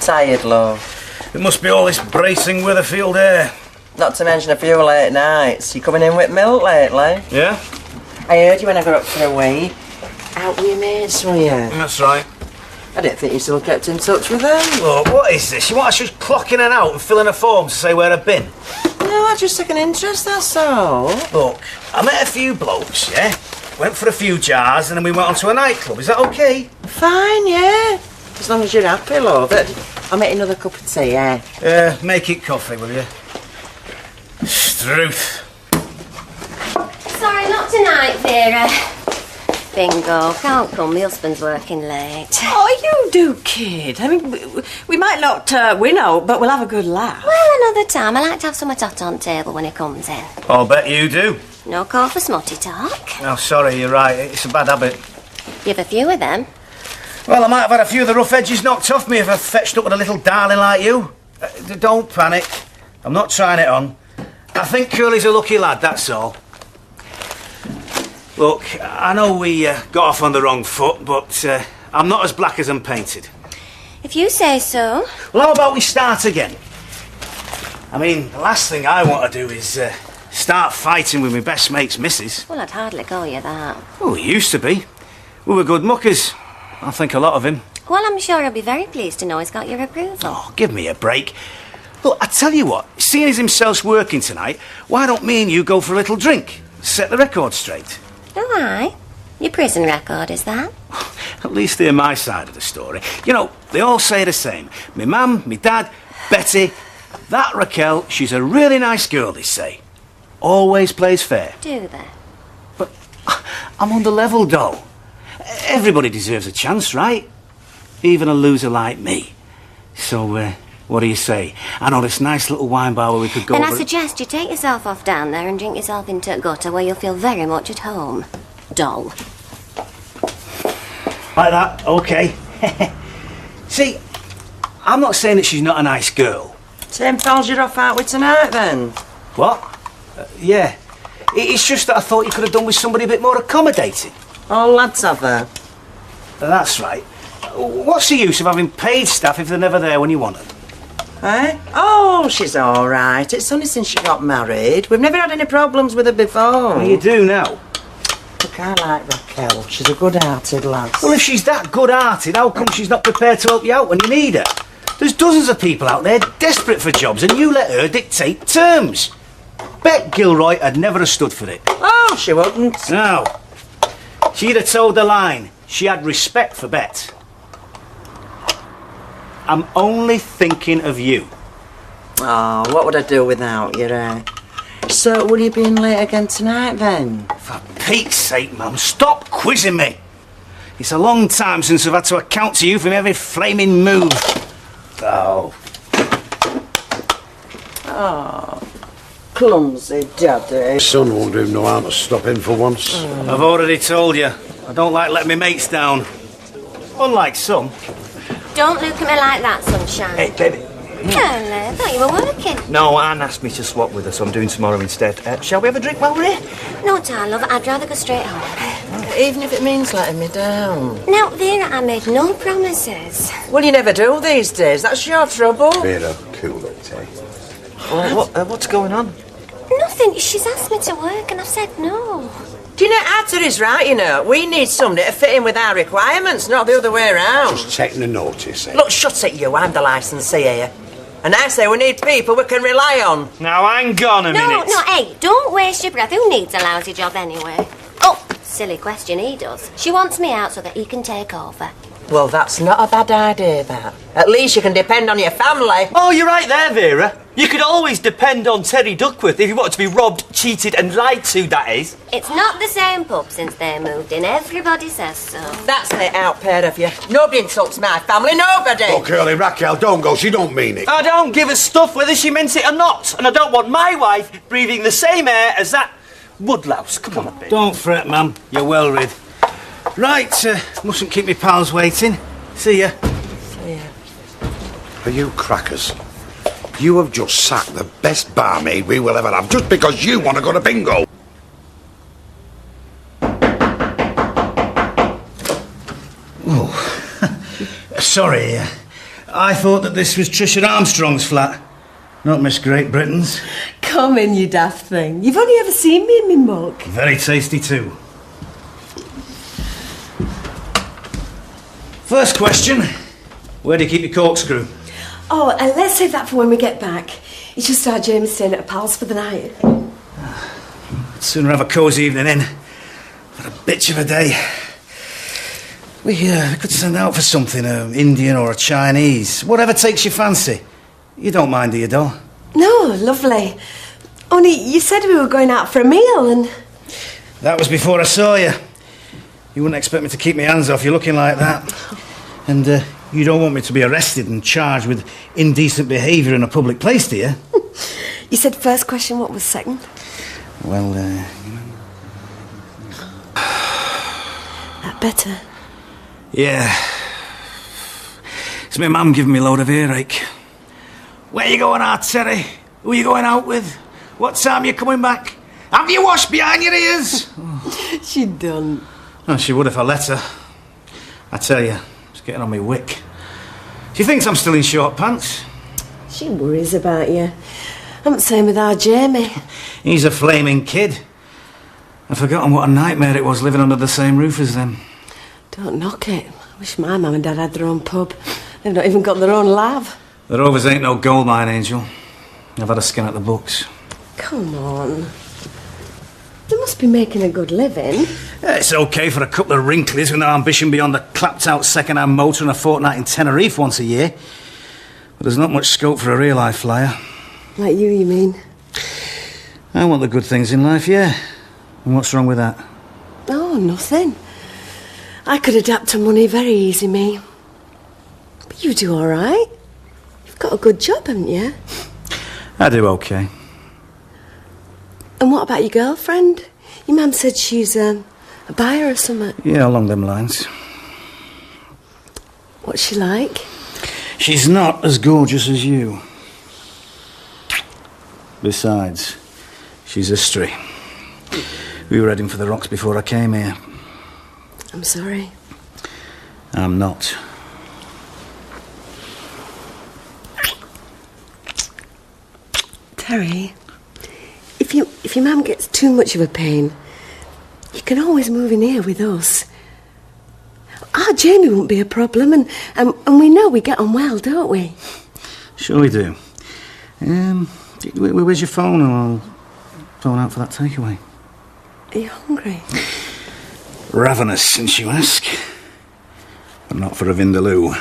Tired, love. It must be all this bracing Witherfield air. Not to mention a few late nights. You coming in with milk lately? Yeah? I heard you when I got up for a wee. Out with your mates, were you? That's right. I didn't think you still kept in touch with them. Look, what is this? You want us just clocking in and out and filling a form to say where I've been? No, I just took an interest, that's all. Look, I met a few blokes, yeah? Went for a few jars and then we went on to a nightclub. Is that okay? Fine, yeah. As long as you're happy, love. I'll make another cup of tea, yeah? Make it coffee, will you? Struth. Sorry, not tonight, Vera. Bingo, can't come. My husband's working late. Oh, you do, kid. I mean, we might not win out, but we'll have a good laugh. Well, another time. I like to have some hot on table when he comes in. I'll bet you do. No call for smutty talk. Oh, sorry, you're right. It's a bad habit. You have a few of them. Well, I might have had a few of the rough edges knocked off me if I fetched up with a little darling like you. Don't panic. I'm not trying it on. I think Curly's a lucky lad, that's all. Look, I know we got off on the wrong foot, but I'm not as black as I'm painted. If you say so. Well, how about we start again? I mean, the last thing I want to do is start fighting with my best mate's missus. Well, I'd hardly call you that. Well, we used to be. We were good muckers. I think a lot of him. Well, I'm sure he'll be very pleased to know he's got your approval. Oh, give me a break. Look, I tell you what, seeing as himself's working tonight, why don't me and you go for a little drink? Set the record straight. Oh, aye. Your prison record, is that? At least they're my side of the story. You know, they all say the same. Me mum, me dad, Betty. That Raquel, she's a really nice girl, they say. Always plays fair. Do they? But I'm on the level, doll. Everybody deserves a chance, right? Even a loser like me. So, what do you say? I know this nice little wine bar where we could go... Then I suggest you take yourself off down there and drink yourself into a gutter where you'll feel very much at home. Doll. Like that? OK. See, I'm not saying that she's not a nice girl. Same pals you're off out with tonight, then? What? Yeah. It's just that I thought you could have done with somebody a bit more accommodating. All lads have her. That's right. What's the use of having paid staff if they're never there when you want them? Eh? Oh, she's all right. It's only since she got married. We've never had any problems with her before. Well, you do now. Look, I like Raquel. She's a good-hearted lass. Well, if she's that good-hearted, how come she's not prepared to help you out when you need her? There's dozens of people out there desperate for jobs, and you let her dictate terms. Bet Gilroy had never have stood for it. Oh, she wouldn't. No. She'd have told the line. She had respect for Bet. I'm only thinking of you. Oh, what would I do without you, So, will you be in late again tonight, then? For Pete's sake, Mum, stop quizzing me. It's a long time since I've had to account to you for every flaming move. Oh. Oh, clumsy daddy. Son won't do him no harm to stop in for once. I've already told you. I don't like letting my mates down. Unlike some. Don't look at me like that, sunshine. Hey, baby. Curly, I thought you were working. No, Anne asked me to swap with her, so I'm doing tomorrow instead. Shall we have a drink while we're here? No, darling, love, I'd rather go straight home. Even if it means letting me down. Now, Vera, I made no promises. Well, you never do these days. That's your trouble. Vera, cool it, eh? Well, what's going on? Nothing. She's asked me to work and I've said no. Do you know, Arthur is right, you know. We need somebody to fit in with our requirements, not the other way around. Just taking a notice, eh? Look, shut it, you. I'm the licensee here. And I say we need people we can rely on. Now, hang on a minute. No, hey, don't waste your breath. Who needs a lousy job anyway? Oh, silly question, he does. She wants me out so that he can take over. Well, that's not a bad idea, that. At least you can depend on your family. Oh, you're right there, Vera. You could always depend on Terry Duckworth if you want to be robbed, cheated and lied to, that is. It's not the same pub since they moved in. Everybody says so. That's the out pair of you. Nobody insults my family, nobody. Oh, Curly, Raquel, don't go. She don't mean it. I don't give a stuff whether she meant it or not. And I don't want my wife breathing the same air as that woodlouse. Come on, baby. Don't fret, ma'am. You're well rid. Right, mustn't keep me pals waiting. See ya. See ya. Are you crackers? You have just sacked the best barmaid we will ever have just because you want to go to bingo. Oh, sorry. I thought that this was Tricia Armstrong's flat, not Miss Great Britain's. Come in, you daft thing. You've only ever seen me in my mug. Very tasty too. First question, where do you keep your corkscrew? Oh, and let's save that for when we get back. It's just our James staying at a pal's for the night. I'd sooner have a cosy evening in. What a bitch of a day. We could send out for something, Indian or a Chinese. Whatever takes your fancy. You don't mind, do you, doll? No, lovely. Only you said we were going out for a meal and... That was before I saw you. You wouldn't expect me to keep my hands off you looking like that. And you don't want me to be arrested and charged with indecent behaviour in a public place, do you? You said first question, what was second? Well, That better? yeah. It's my mum giving me a load of earache. Where you going out, Terry? Who are you going out with? What time are you coming back? Have you washed behind your ears? She done. Oh, she would if I let her. I tell you, it's getting on me wick. She thinks I'm still in short pants. She worries about you. I'm the same with our Jamie. He's a flaming kid. I've forgotten what a nightmare it was living under the same roof as them. Don't knock it. I wish my mum and dad had their own pub. They've not even got their own lav. The Rovers ain't no gold mine, Angel. I've had a scan at the books. Come on. They must be making a good living. Yeah, it's okay for a couple of wrinklies with no ambition beyond the clapped-out second-hand motor and a fortnight in Tenerife once a year. But there's not much scope for a real-life flyer. Like you mean? I want the good things in life, yeah. And what's wrong with that? Oh, nothing. I could adapt to money very easy, me. But you do all right. You've got a good job, haven't you? I do okay. And what about your girlfriend? Your mum said she's a buyer or something. Yeah, along them lines. What's she like? She's not as gorgeous as you. Besides, she's a stray. We were heading for the rocks before I came here. I'm sorry. I'm not. Terry, if your mum gets too much of a pain, you can always move in here with us. Our Jamie won't be a problem, and we know we get on well, don't we? Sure we do. Where's your phone? I'll phone out for that takeaway. Are you hungry? Ravenous, since you ask. But not for a vindaloo.